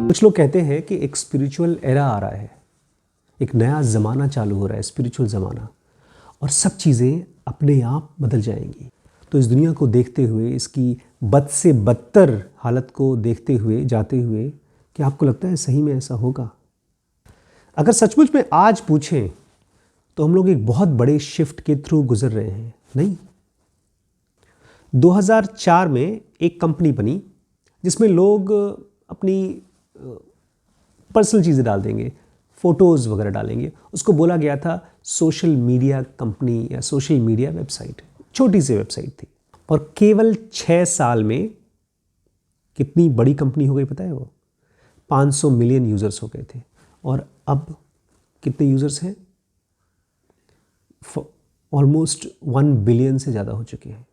कुछ लोग कहते हैं कि एक स्पिरिचुअल एरा आ रहा है, एक नया ज़माना चालू हो रहा है, स्पिरिचुअल ज़माना, और सब चीज़ें अपने आप बदल जाएंगी। तो इस दुनिया को देखते हुए, इसकी बद से बदतर हालत को देखते हुए, जाते हुए, क्या आपको लगता है सही में ऐसा होगा? अगर सचमुच में आज पूछें तो हम लोग एक बहुत बड़े शिफ्ट के थ्रू गुजर रहे हैं, नहीं? 2004 में एक कंपनी बनी जिसमें लोग अपनी पर्सनल चीज़ें डाल देंगे, फ़ोटोज़ वगैरह डालेंगे। उसको बोला गया था सोशल मीडिया कंपनी या सोशल मीडिया वेबसाइट। छोटी सी वेबसाइट थी और केवल 6 साल में कितनी बड़ी कंपनी हो गई पता है? वो 500 मिलियन यूज़र्स हो गए थे। और अब कितने यूज़र्स हैं? ऑलमोस्ट 1 बिलियन से ज़्यादा हो चुके हैं।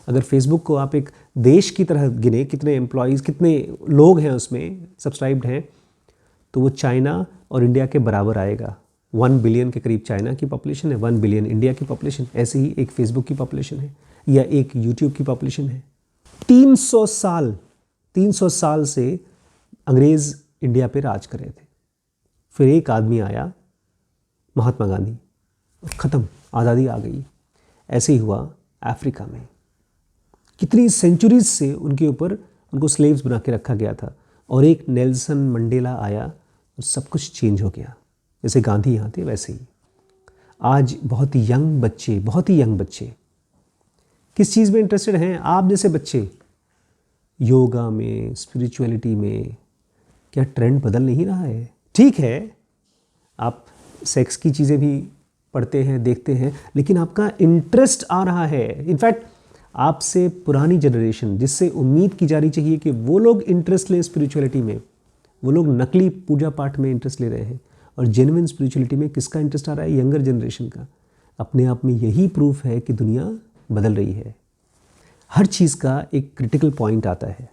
अगर फेसबुक को आप एक देश की तरह गिने, कितने एम्प्लॉयज़, कितने लोग हैं उसमें सब्सक्राइब्ड हैं, तो वो चाइना और इंडिया के बराबर आएगा। 1 बिलियन के करीब चाइना की पॉपुलेशन है, 1 बिलियन इंडिया की पॉपुलेशन। ऐसे ही एक फेसबुक की पॉपुलेशन है या एक यूट्यूब की पॉपुलेशन है। 300 साल से अंग्रेज़ इंडिया पे राज कर रहे थे। फिर एक आदमी आया, महात्मा गांधी, और ख़त्म, आज़ादी आ गई। ऐसे ही हुआ अफ्रीका में। कितनी सेंचुरीज से उनके ऊपर उनको स्लेव्स बना के रखा गया था, और एक नेल्सन मंडेला आया और सब कुछ चेंज हो गया। जैसे गांधी यहाँ थे वैसे ही आज बहुत ही यंग बच्चे किस चीज़ में इंटरेस्टेड हैं? आप जैसे बच्चे योगा में, स्पिरिचुअलिटी में। क्या ट्रेंड बदल नहीं रहा है? ठीक है, आप सेक्स की चीज़ें भी पढ़ते हैं, देखते हैं, लेकिन आपका इंटरेस्ट आ रहा है। इनफैक्ट आपसे पुरानी जनरेशन, जिससे उम्मीद की जा रही चाहिए कि वो लोग इंटरेस्ट लें स्पिरिचुअलिटी में, वो लोग नकली पूजा पाठ में इंटरेस्ट ले रहे हैं। और जेन्युइन स्पिरिचुअलिटी में किसका इंटरेस्ट आ रहा है? यंगर जनरेशन का। अपने आप में यही प्रूफ है कि दुनिया बदल रही है। हर चीज़ का एक क्रिटिकल पॉइंट आता है।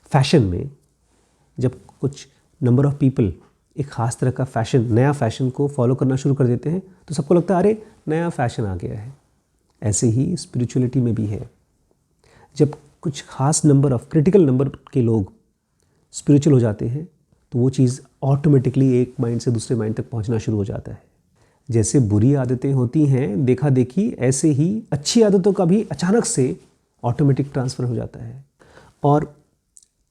फैशन में जब कुछ नंबर ऑफ पीपल एक ख़ास तरह का फैशन, नया फैशन को फॉलो करना शुरू कर देते हैं, तो सबको लगता है अरे नया फैशन आ गया है। ऐसे ही स्पिरिचुअलिटी में भी है। जब कुछ ख़ास नंबर ऑफ, क्रिटिकल नंबर के लोग स्पिरिचुअल हो जाते हैं, तो वो चीज़ ऑटोमेटिकली एक माइंड से दूसरे माइंड तक पहुंचना शुरू हो जाता है। जैसे बुरी आदतें होती हैं देखा देखी, ऐसे ही अच्छी आदतों का भी अचानक से ऑटोमेटिक ट्रांसफ़र हो जाता है। और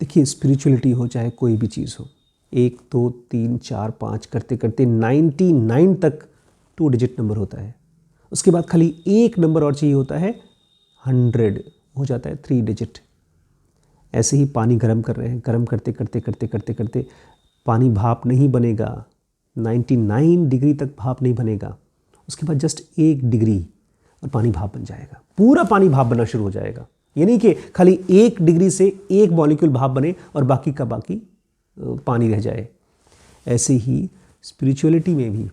देखिए, स्पिरिचुअलिटी हो चाहे कोई भी चीज़ हो, 1 2 3 4 5 करते करते 99 तक 2 डिजिट नंबर होता है। उसके बाद खाली एक नंबर और चाहिए होता है, 100 हो जाता है 3 डिजिट। ऐसे ही पानी गर्म कर रहे हैं, गर्म करते करते करते करते करते पानी भाप नहीं बनेगा, 99 डिग्री तक भाप नहीं बनेगा। उसके बाद जस्ट 1 डिग्री और पानी भाप बन जाएगा। पूरा पानी भाप बनना शुरू हो जाएगा। ये नहीं कि खाली 1 डिग्री से एक मॉलिक्यूल भाप बने और बाकी का बाकी पानी रह जाए। ऐसे ही स्पिरिचुअलिटी में भी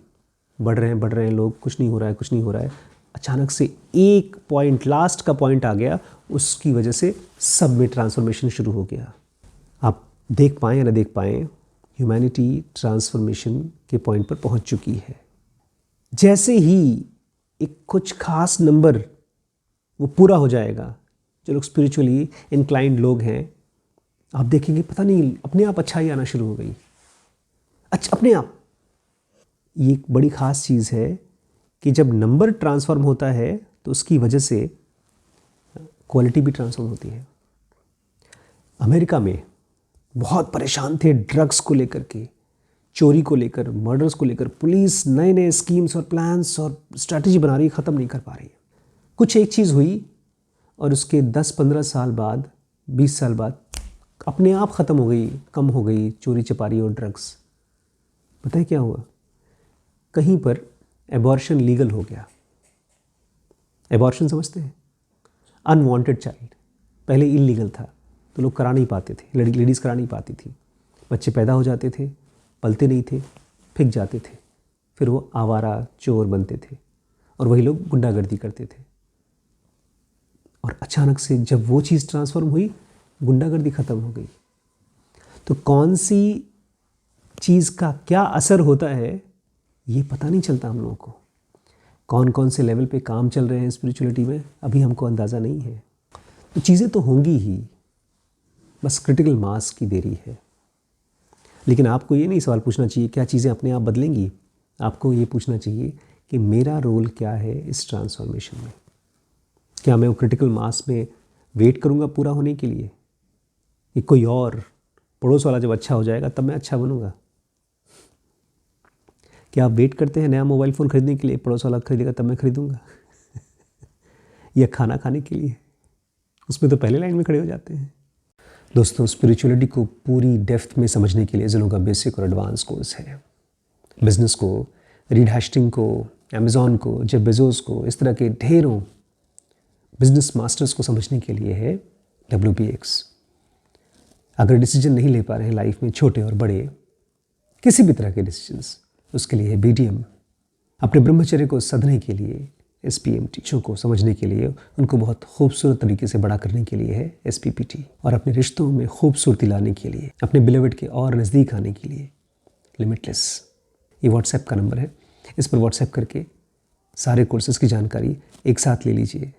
बढ़ रहे हैं लोग, कुछ नहीं हो रहा है। अचानक से एक पॉइंट, लास्ट का पॉइंट आ गया, उसकी वजह से सब में ट्रांसफॉर्मेशन शुरू हो गया। आप देख पाएँ या ना देख पाएँ, ह्यूमैनिटी ट्रांसफॉर्मेशन के पॉइंट पर पहुंच चुकी है। जैसे ही एक कुछ खास नंबर वो पूरा हो जाएगा, जो लोग स्पिरिचुअली इंक्लाइंड लोग हैं, आप देखेंगे पता नहीं अपने आप अच्छाई आना शुरू हो गई। अच्छा, अपने आप। ये एक बड़ी ख़ास चीज़ है कि जब नंबर ट्रांसफॉर्म होता है तो उसकी वजह से क्वालिटी भी ट्रांसफॉर्म होती है। अमेरिका में बहुत परेशान थे ड्रग्स को लेकर के, चोरी को लेकर, मर्डर्स को लेकर। पुलिस नए नए स्कीम्स और प्लान्स और स्ट्रैटेजी बना रही है, ख़त्म नहीं कर पा रही है। कुछ एक चीज़ हुई और उसके 10-15 साल बाद, 20 साल बाद अपने आप ख़त्म हो गई, कम हो गई चोरी चपारी और ड्रग्स। पता है क्या हुआ? कहीं पर एबॉर्शन लीगल हो गया। एबॉर्शन समझते हैं? Unwanted child. पहले इलीगल था तो लोग करा नहीं पाते थे, लेडीज़ करा नहीं पाती थी। बच्चे पैदा हो जाते थे, पलते नहीं थे, फेंक जाते थे, फिर वो आवारा चोर बनते थे और वही लोग गुंडागर्दी करते थे। और अचानक से जब वो चीज़ ट्रांसफॉर्म हुई, गुंडागर्दी ख़त्म हो गई। तो कौन सी चीज़ का क्या असर होता है ये पता नहीं चलता हम लोगों को। कौन कौन से लेवल पे काम चल रहे हैं स्पिरिचुअलिटी में, अभी हमको अंदाज़ा नहीं है। तो चीज़ें तो होंगी ही, बस क्रिटिकल मास की देरी है। लेकिन आपको ये नहीं सवाल पूछना चाहिए क्या चीज़ें अपने आप बदलेंगी, आपको ये पूछना चाहिए कि मेरा रोल क्या है इस ट्रांसफॉर्मेशन में। क्या मैं वो क्रिटिकल मास में वेट करूँगा पूरा होने के लिए, कि कोई और पड़ोस वाला जब अच्छा हो जाएगा तब मैं अच्छा बनूंगा? क्या आप वेट करते हैं नया मोबाइल फ़ोन खरीदने के लिए, पड़ोस वाला खरीदेगा तब मैं खरीदूंगा? या खाना खाने के लिए, उसमें तो पहले लाइन में खड़े हो जाते हैं। दोस्तों, स्पिरिचुअलिटी को पूरी डेप्थ में समझने के लिए जिनों का बेसिक और एडवांस कोर्स है। बिजनेस को, रीड हैस्टिंग को, अमेज़ॉन को, जेफ बेजोस को, इस तरह के ढेरों बिजनेस मास्टर्स को समझने के लिए है WPX। अगर डिसीजन नहीं ले पा रहे हैं लाइफ में, छोटे और बड़े, किसी भी तरह के डिसीजंस, उसके लिए है BDM। अपने ब्रह्मचर्य को सधने के लिए SPMT, चीज़ों को समझने के लिए, उनको बहुत खूबसूरत तरीके से बड़ा करने के लिए है SPPT, और अपने रिश्तों में खूबसूरती लाने के लिए, अपने बिलीवर्ड के और नज़दीक आने के लिए लिमिटलेस। ये व्हाट्सएप का नंबर है, इस पर व्हाट्सएप करके सारे कोर्सेज़ की जानकारी एक साथ ले लीजिए।